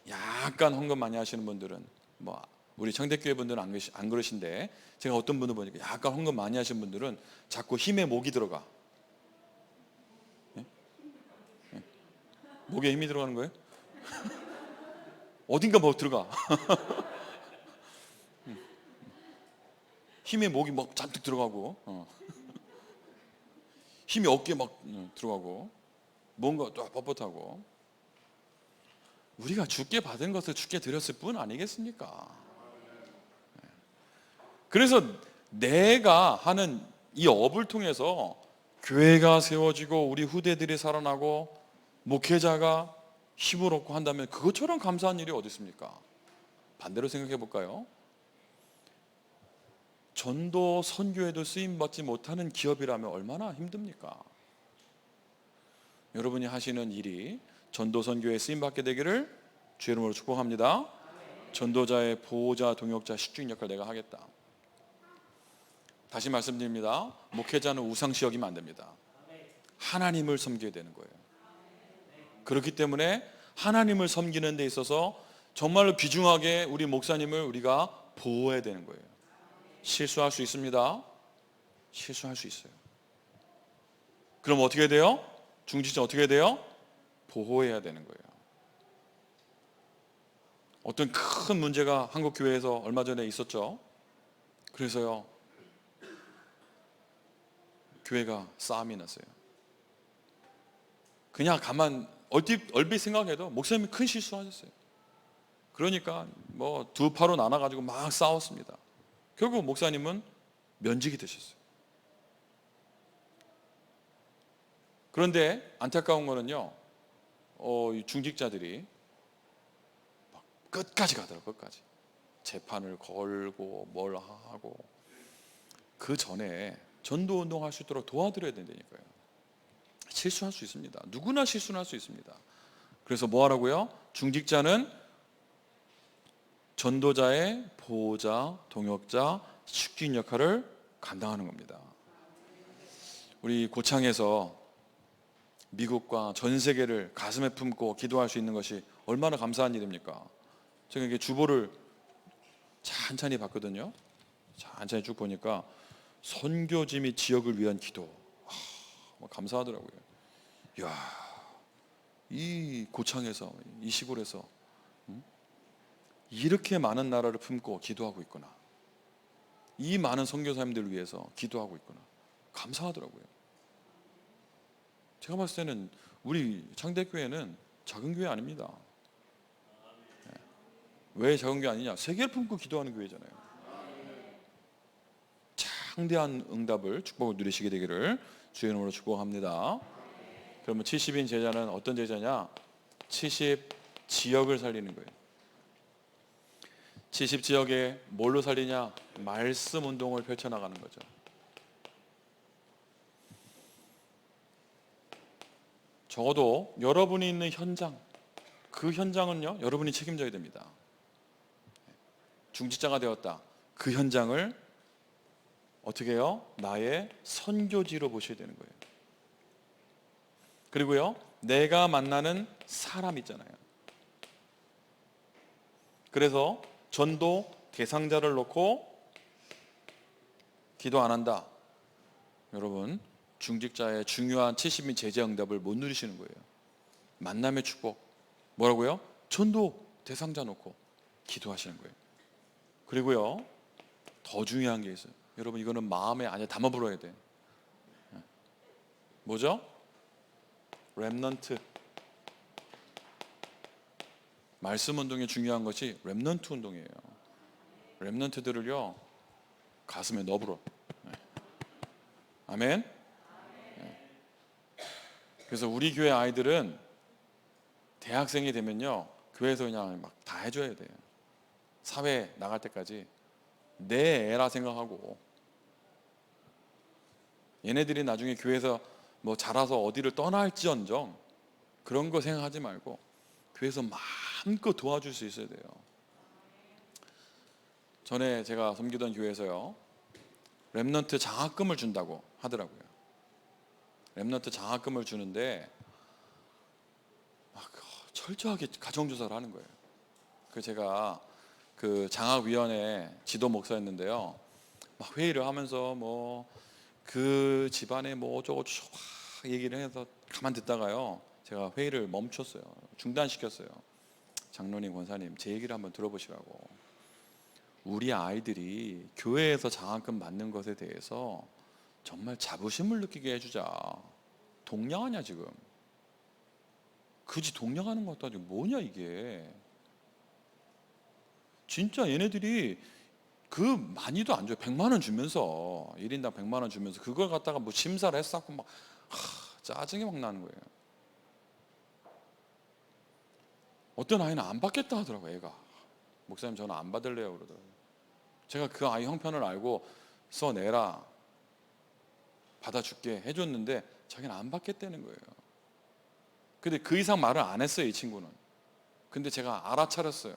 약간 헌금 많이 하시는 분들은, 뭐 우리 청대교회 분들은 안 그러신데, 제가 어떤 분들 보니까 약간 헌금 많이 하시는 분들은 자꾸 힘에 목이 들어가. 예? 예? 목에 힘이 들어가는 거예요? 어딘가 뭐 들어가. 힘에 목이 막 잔뜩 들어가고, 힘이 어깨에 막 들어가고, 뭔가 또 뻣뻣하고. 우리가 주께 받은 것을 주께 드렸을 뿐 아니겠습니까? 그래서 내가 하는 이 업을 통해서 교회가 세워지고 우리 후대들이 살아나고 목회자가 힘을 얻고 한다면 그것처럼 감사한 일이 어디 있습니까? 반대로 생각해 볼까요? 전도 선교에도 쓰임받지 못하는 기업이라면 얼마나 힘듭니까? 여러분이 하시는 일이 전도 선교에 쓰임받게 되기를 주의 이름으로 축복합니다. 전도자의 보호자, 동역자, 식주인 역할 내가 하겠다. 다시 말씀드립니다. 목회자는 우상시 여기면 안 됩니다. 하나님을 섬겨야 되는 거예요. 그렇기 때문에 하나님을 섬기는 데 있어서 정말로 귀중하게 우리 목사님을 우리가 보호해야 되는 거예요. 실수할 수 있습니다. 실수할 수 있어요. 그럼 어떻게 돼요? 중직자 어떻게 돼요? 보호해야 되는 거예요. 어떤 큰 문제가 한국 교회에서 얼마 전에 있었죠. 그래서요, 교회가 싸움이 났어요. 그냥 얼핏 생각해도 목사님이 큰 실수하셨어요. 그러니까 뭐 두 파로 나눠가지고 막 싸웠습니다. 결국 목사님은 면직이 되셨어요. 그런데 안타까운 거는요, 이 중직자들이 막 끝까지 가더라고요. 끝까지 재판을 걸고 뭘 하고, 그 전에 전도운동 할 수 있도록 도와드려야 된다니까요. 실수할 수 있습니다. 누구나 실수는 할 수 있습니다. 그래서 뭐 하라고요? 중직자는 전도자의 보호자, 동역자, 식주인 역할을 감당하는 겁니다. 우리 고창에서 미국과 전 세계를 가슴에 품고 기도할 수 있는 것이 얼마나 감사한 일입니까? 제가 이게 주보를 찬찬히 봤거든요. 찬찬히 쭉 보니까 선교지 및 지역을 위한 기도, 감사하더라고요. 이야, 이 고창에서, 이 시골에서 이렇게 많은 나라를 품고 기도하고 있구나. 이 많은 선교사님들을 위해서 기도하고 있구나. 감사하더라고요. 제가 봤을 때는 우리 창대교회는 작은 교회 아닙니다. 왜 작은 교회 아니냐? 세계를 품고 기도하는 교회잖아요. 창대한 응답을, 축복을 누리시게 되기를 주의 이름으로 축복합니다. 그러면 70인 제자는 어떤 제자냐? 70 지역을 살리는 거예요. 70 지역에 뭘로 살리냐? 말씀 운동을 펼쳐나가는 거죠. 적어도 여러분이 있는 현장, 그 현장은요, 여러분이 책임져야 됩니다. 중직자가 되었다. 그 현장을 어떻게 해요? 나의 선교지로 보셔야 되는 거예요. 그리고요, 내가 만나는 사람 있잖아요. 그래서 전도 대상자를 놓고 기도 안 한다. 여러분, 중직자의 중요한 70인 제자 응답을 못 누리시는 거예요. 만남의 축복. 뭐라고요? 전도 대상자 놓고 기도하시는 거예요. 그리고요, 더 중요한 게 있어요. 여러분, 이거는 마음에 안에 담아 불어야 돼. 뭐죠? 렘넌트. 말씀 운동에 중요한 것이 렘넌트 운동이에요. 렘넌트들을요, 가슴에 넣어불어. 아멘. 그래서 우리 교회 아이들은 대학생이 되면요, 교회에서 그냥 막 다 해줘야 돼요. 사회 나갈 때까지 내 애라 생각하고, 얘네들이 나중에 교회에서 뭐 자라서 어디를 떠날지언정 그런 거 생각하지 말고 교회에서 마음껏 도와줄 수 있어야 돼요. 전에 제가 섬기던 교회에서요, 렘넌트 장학금을 준다고 하더라고요. 렘넌트 장학금을 주는데 철저하게 가정조사를 하는 거예요. 그 제가 그 장학위원회 지도 목사였는데요, 막 회의를 하면서 뭐 그 집안에 뭐 어쩌고저쩌고 얘기를 해서 가만 듣다가요, 제가 회의를 멈췄어요. 중단시켰어요. 장로님, 권사님, 제 얘기를 한번 들어보시라고. 우리 아이들이 교회에서 장학금 받는 것에 대해서 정말 자부심을 느끼게 해주자. 동냥하냐 지금? 그지 동냥하는 것도 아니고 뭐냐 이게. 진짜 얘네들이 그 많이도 안 줘요. 100만 원 주면서, 1인당 100만 원 주면서 그걸 갖다가 뭐 심사를 했었고 막 짜증이 막 나는 거예요. 어떤 아이는 안 받겠다 하더라고요. 애가, 목사님 저는 안 받을래요 그러더라고요. 제가 그 아이 형편을 알고 써내라, 받아줄게 해줬는데 자기는 안 받겠다는 거예요. 근데 그 이상 말을 안 했어요, 이 친구는. 근데 제가 알아차렸어요.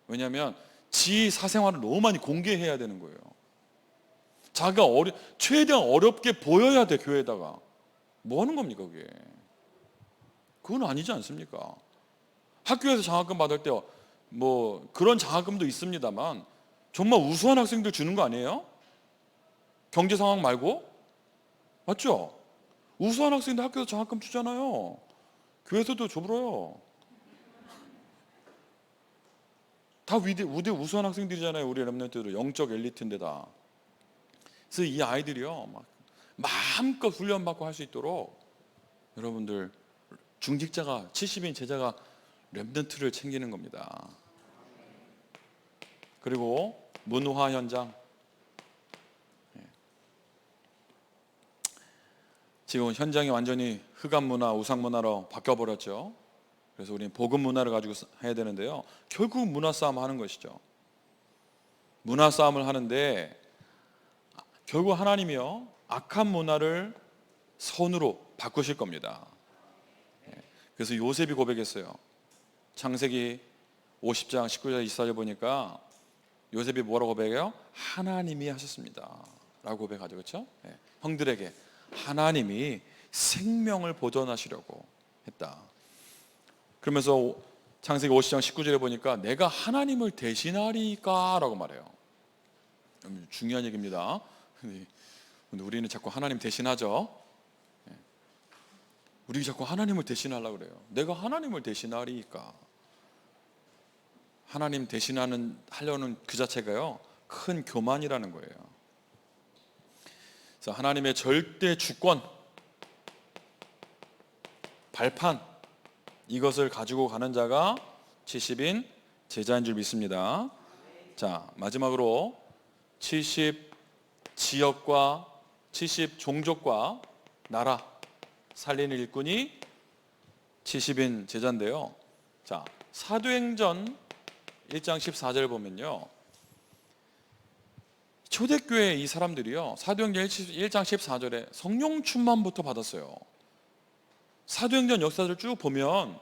왜냐하면 지 사생활을 너무 많이 공개해야 되는 거예요. 자기가 최대한 어렵게 보여야 돼, 교회에다가. 뭐 하는 겁니까 그게? 그건 아니지 않습니까? 학교에서 장학금 받을 때 뭐 그런 장학금도 있습니다만 정말 우수한 학생들 주는 거 아니에요? 경제 상황 말고? 맞죠? 우수한 학생들 학교에서 장학금 주잖아요. 교회에서도 줘버려요. 다 우대 우수한 학생들이잖아요. 우리 렘넌트들 영적 엘리트인데 다. 그래서 이 아이들이요, 막 마음껏 훈련받고 할 수 있도록 여러분들, 중직자가 70인 제자가 렘넌트를 챙기는 겁니다. 그리고 문화 현장. 지금 현장이 완전히 흑암 문화, 우상 문화로 바뀌어버렸죠. 그래서 우리는 복음 문화를 가지고 해야 되는데요, 결국 문화 싸움 하는 것이죠. 문화 싸움을 하는데 결국 하나님이요, 악한 문화를 선으로 바꾸실 겁니다. 그래서 요셉이 고백했어요. 창세기 50장 19절 24절 보니까 요셉이 뭐라고 고백해요? 하나님이 하셨습니다 라고 고백하죠. 그렇죠? 형들에게 하나님이 생명을 보존하시려고 했다. 그러면서 창세기 50장 19절에 보니까 내가 하나님을 대신하리까 라고 말해요. 중요한 얘기입니다. 근데 우리는 자꾸 하나님 대신하죠. 우리 자꾸 하나님을 대신하려고 그래요. 내가 하나님을 대신하리까. 하나님 하려는 그 자체가요, 큰 교만이라는 거예요. 그래서 하나님의 절대 주권, 발판, 이것을 가지고 가는 자가 70인 제자인 줄 믿습니다. 자, 마지막으로 70 지역과 70 종족과 나라 살리는 일꾼이 70인 제자인데요. 자, 사도행전 1장 14절 보면요, 초대교회 이 사람들이요, 사도행전 1장 14절에 성령 충만부터 받았어요. 사도행전 역사를 쭉 보면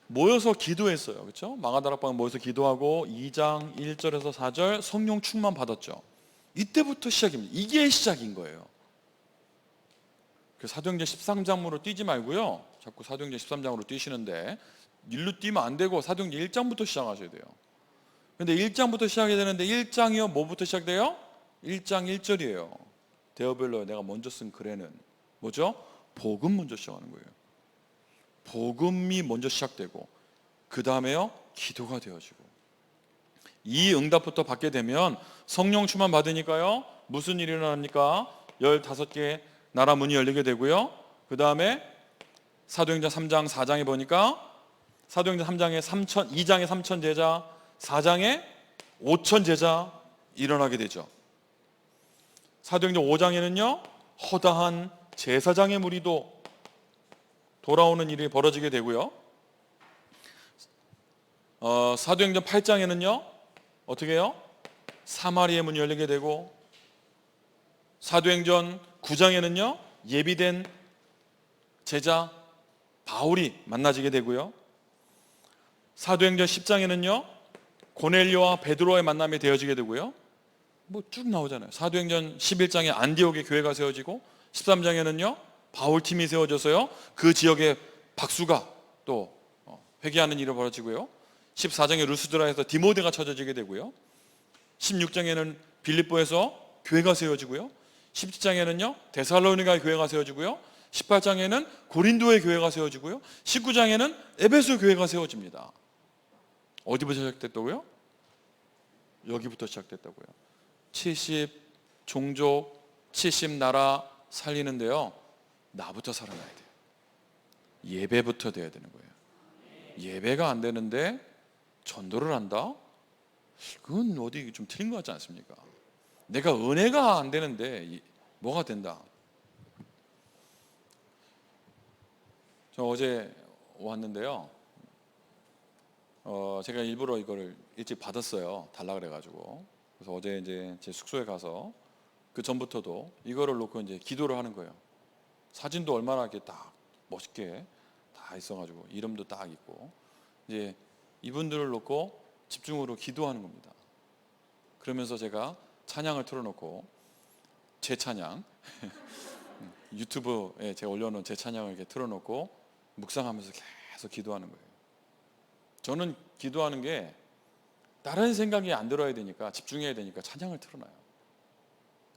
모여서 기도했어요. 그렇죠? 마가다락방 모여서 기도하고 2장 1절에서 4절 성령 충만 받았죠. 이때부터 시작입니다. 이게 시작인 거예요. 그 사도행전 13장으로 뛰지 말고요, 자꾸 사도행전 13장으로 뛰시는데 일로 뛰면 안 되고 사도행전 1장부터 시작하셔야 돼요. 근데 1장부터 시작해야 되는데 1장이요, 뭐부터 시작돼요? 1장 1절이에요. 데오벨로에 내가 먼저 쓴 글에는 뭐죠? 복음 먼저 시작하는 거예요. 복음이 먼저 시작되고 그 다음에요, 기도가 되어지고, 이 응답부터 받게 되면 성령 충만 받으니까요, 무슨 일이 일어납니까? 15개 나라 문이 열리게 되고요. 그 다음에 사도행전 3장 4장에 보니까 사도행전 3장에 2장에 3천 제자, 4장에 5천 제자 일어나게 되죠. 사도행전 5장에는요, 허다한 제사장의 무리도 돌아오는 일이 벌어지게 되고요. 사도행전 8장에는요, 어떻게 해요? 사마리아의 문이 열리게 되고, 사도행전 9장에는요, 예비된 제자 바울이 만나지게 되고요. 사도행전 10장에는요, 고넬료와 베드로의 만남이 되어지게 되고요. 뭐 쭉 나오잖아요. 사도행전 11장에 안디옥의 교회가 세워지고, 13장에는요, 바울팀이 세워져서요, 그 지역에 박수가 또 회개하는 일이 벌어지고요. 14장에 루스드라에서 디모데가 찾아지게 되고요. 16장에는 빌립보에서 교회가 세워지고요. 17장에는요, 데살로니가의 교회가 세워지고요. 18장에는 고린도의 교회가 세워지고요. 19장에는 에베소 교회가 세워집니다. 어디부터 시작됐다고요? 여기부터 시작됐다고요. 70 종족, 70 나라 살리는데요, 나부터 살아나야 돼요. 예배부터 돼야 되는 거예요. 예배가 안 되는데 전도를 한다? 그건 어디 좀 틀린 것 같지 않습니까? 내가 은혜가 안 되는데 뭐가 된다? 저 어제 왔는데요, 제가 일부러 이거를 일찍 받았어요. 달라 그래가지고. 그래서 어제 이제 제 숙소에 가서 그 전부터도 이거를 놓고 이제 기도를 하는 거예요. 사진도 얼마나 이렇게 딱 멋있게 다 있어가지고 이름도 딱 있고, 이제 이분들을 놓고 집중으로 기도하는 겁니다. 그러면서 제가 찬양을 틀어놓고 제 찬양 유튜브에 제가 올려놓은 제 찬양을 이렇게 틀어놓고 묵상하면서 계속 기도하는 거예요. 저는 기도하는 게 다른 생각이 안 들어야 되니까, 집중해야 되니까 찬양을 틀어놔요.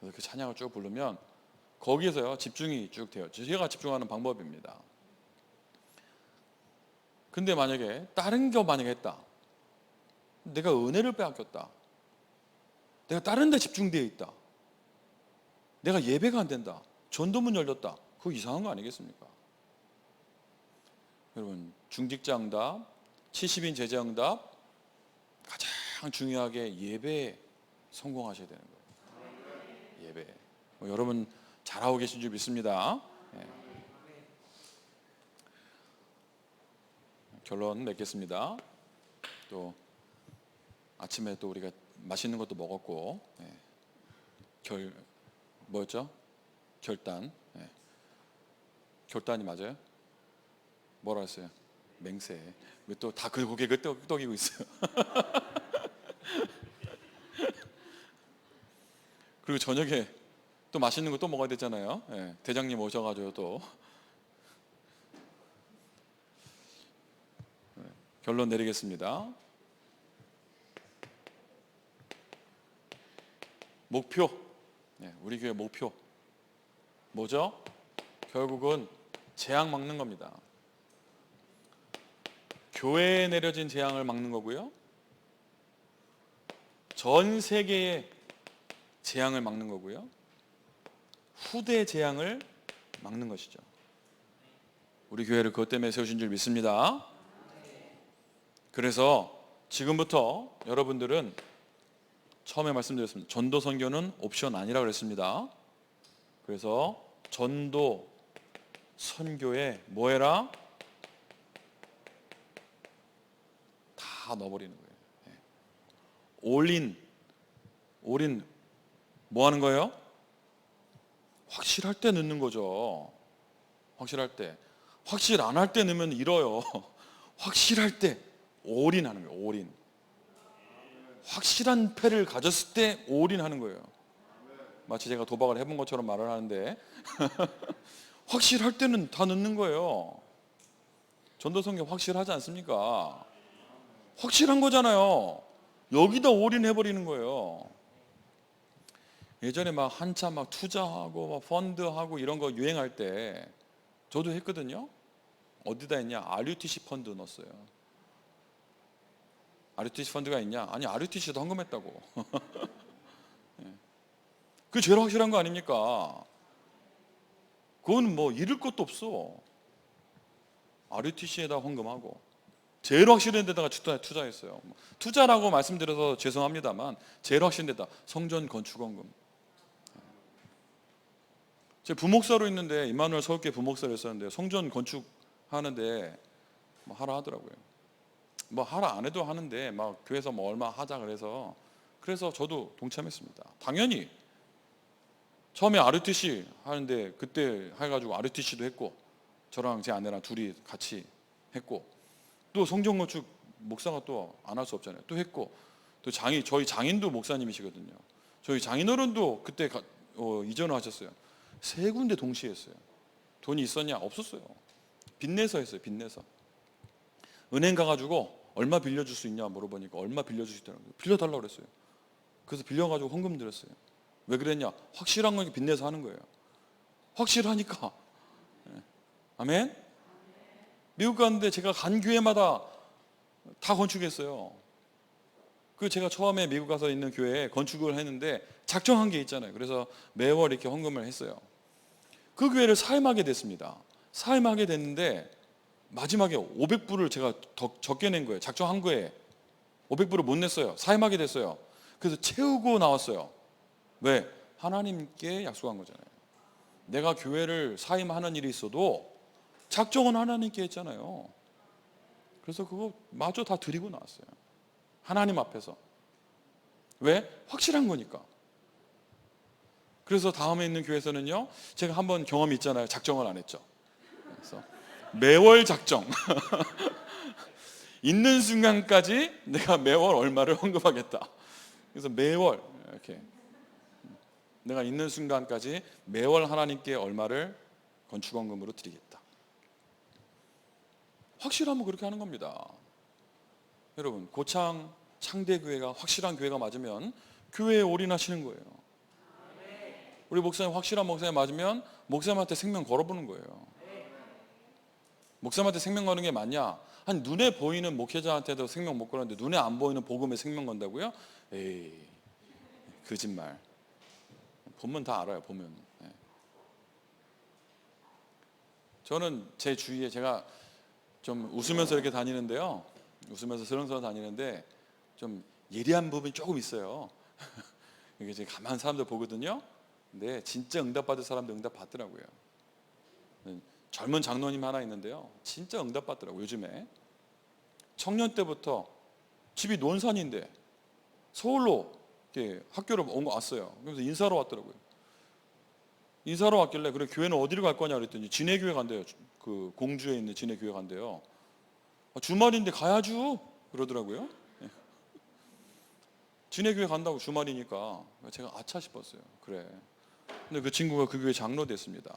그래서 그 찬양을 쭉 부르면 거기에서요, 집중이 쭉 돼요. 제가 집중하는 방법입니다. 근데 만약에 다른 거 만약에 했다, 내가 은혜를 빼앗겼다, 내가 다른 데 집중되어 있다, 내가 예배가 안 된다, 전도문 열렸다, 그거 이상한 거 아니겠습니까? 여러분, 중직자 응답, 70인 제자 응답, 가장 중요하게 예배에 성공하셔야 되는 거예요. 예배. 여러분 잘하고 계신 줄 믿습니다. 결론 맺겠습니다. 또 아침에 또 우리가 맛있는 것도 먹었고, 뭐였죠? 결단. 결단이 맞아요? 뭐라 했어요? 맹세. 왜 또 다 그 고개를 끄덕이고 있어요? 그리고 저녁에 또 맛있는 거 또 먹어야 되잖아요. 예, 대장님 오셔가지고 또 결론 내리겠습니다. 목표, 우리 교회 목표 뭐죠? 결국은 재앙 막는 겁니다. 교회에 내려진 재앙을 막는 거고요, 전 세계의 재앙을 막는 거고요, 후대 재앙을 막는 것이죠. 우리 교회를 그것 때문에 세우신 줄 믿습니다. 그래서 지금부터 여러분들은 처음에 말씀드렸습니다. 전도 선교는 옵션 아니라고 그랬습니다. 그래서 전도 선교에 뭐 해라? 다 넣어버리는 거예요. 올인 뭐 하는 거예요? 확실할 때 넣는 거죠. 확실할 때. 확실 안 할 때 넣으면 잃어요. 확실할 때 올인하는 거예요. 올인. 확실한 패를 가졌을 때 올인하는 거예요. 마치 제가 도박을 해본 것처럼 말을 하는데 확실할 때는 다 넣는 거예요. 전도성경 확실하지 않습니까? 확실한 거잖아요. 여기다 올인해버리는 거예요. 예전에 막 한참 막 투자하고 막 펀드하고 이런 거 유행할 때 저도 했거든요. 어디다 했냐? RUTC 펀드 넣었어요. RUTC 펀드가 있냐? 아니, RUTC도 헌금했다고. 그게 제일 확실한 거 아닙니까? 그건 뭐 잃을 것도 없어. RUTC에다 헌금하고 제일 확실한 데다가 투자했어요. 투자라고 말씀드려서 죄송합니다만 제일 확실한 데다 성전 건축 헌금. 제 부목사로 있는데 임마누엘 서울교회 부목사로 했었는데 성전 건축하는데 뭐 하라 하더라고요. 뭐 하라 안 해도 하는데 막 교회에서 뭐 얼마 하자 그래서 저도 동참했습니다. 당연히 처음에 RUTC 하는데 그때 해가지고 RUTC도 했고 저랑 제 아내랑 둘이 같이 했고 또 성전 건축 목사가 또 안 할 수 없잖아요. 또 했고 또 저희 장인도 목사님이시거든요. 저희 장인어른도 그때 이전을 하셨어요. 세 군데 동시에 했어요. 돈이 있었냐? 없었어요. 빚내서 했어요. 빚내서. 은행 가가지고 얼마 빌려줄 수 있냐 물어보니까 얼마 빌려줄 수 있다고 빌려달라고 그랬어요. 그래서 빌려가지고 헌금 드렸어요. 왜 그랬냐? 확실한 건 빚내서 하는 거예요. 확실하니까. 아멘? 미국 갔는데 제가 간 교회마다 다 건축했어요. 그 제가 처음에 미국 가서 있는 교회에 건축을 했는데 작정한 게 있잖아요. 그래서 매월 이렇게 헌금을 했어요. 그 교회를 사임하게 됐습니다. 사임하게 됐는데 마지막에 500불을 제가 더 적게 낸 거예요. 작정한 거에 500불을 못 냈어요. 사임하게 됐어요. 그래서 채우고 나왔어요. 왜? 하나님께 약속한 거잖아요. 내가 교회를 사임하는 일이 있어도 작정은 하나님께 했잖아요. 그래서 그거 마저 다 드리고 나왔어요. 하나님 앞에서. 왜? 확실한 거니까. 그래서 다음에 있는 교회에서는요, 제가 한번 경험이 있잖아요. 작정을 안 했죠. 그래서 매월 작정. 있는 순간까지 내가 매월 얼마를 헌금하겠다. 그래서 매월 이렇게 내가 있는 순간까지 매월 하나님께 얼마를 건축헌금으로 드리겠다. 확실하면 그렇게 하는 겁니다. 여러분, 고창 창대교회가 확실한 교회가 맞으면 교회에 올인하시는 거예요. 우리 목사님 확실한 목사님 맞으면 목사님한테 생명 걸어보는 거예요. 목사님한테 생명 거는 게 맞냐? 한 눈에 보이는 목회자한테도 생명 못 거는데 눈에 안 보이는 복음에 생명 건다고요? 에이, 거짓말. 보면 다 알아요. 보면. 저는 제 주위에 제가 좀 웃으면서 이렇게 다니는데요. 웃으면서 스렁스렁 다니는데 좀 예리한 부분이 조금 있어요. 이게 제가 가만히 사람들 보거든요. 근데 진짜 응답받을 사람들 응답받더라고요. 젊은 장로님 하나 있는데요. 진짜 응답받더라고요. 요즘에. 청년 때부터 집이 논산인데 서울로 이렇게 학교를 왔어요. 그래서 인사하러 왔더라고요. 인사하러 왔길래 그래 교회는 어디로 갈 거냐 그랬더니 진해교회 간대요. 그 공주에 있는 진해교회 간대요. 주말인데 가야죠 그러더라고요. 지네 교회 간다고 주말이니까 제가 아차 싶었어요. 그래. 근데 그 친구가 그 교회 장로 됐습니다.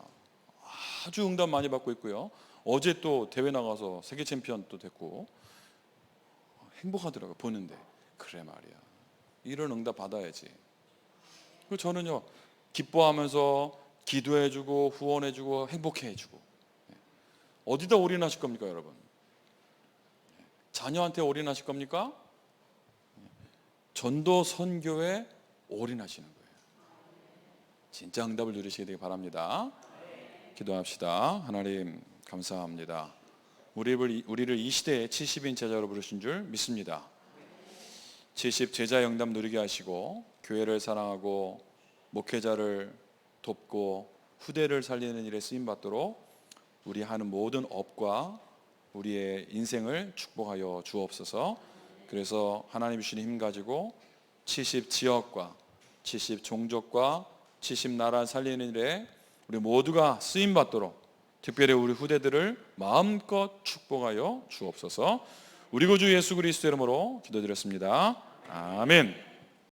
아주 응답 많이 받고 있고요. 어제 또 대회 나가서 세계 챔피언 또 됐고 행복하더라고요. 보는데. 그래 말이야. 이런 응답 받아야지. 그리고 저는요, 기뻐하면서 기도해주고 후원해주고 행복해해주고. 어디다 올인하실 겁니까, 여러분? 자녀한테 올인하실 겁니까? 전도 선교에 올인하시는 거예요. 진짜 응답을 누리시게 되기 바랍니다. 기도합시다. 하나님 감사합니다. 우리를 이 시대에 70인 제자로 부르신 줄 믿습니다. 70 제자 영답 누리게 하시고 교회를 사랑하고 목회자를 돕고 후대를 살리는 일에 쓰임 받도록 우리 하는 모든 업과 우리의 인생을 축복하여 주옵소서. 그래서 하나님 주신 힘 가지고 70 지역과 70 종족과 70 나라 살리는 일에 우리 모두가 쓰임 받도록 특별히 우리 후대들을 마음껏 축복하여 주옵소서. 우리 구주 예수 그리스도 이름으로 기도드렸습니다. 아멘.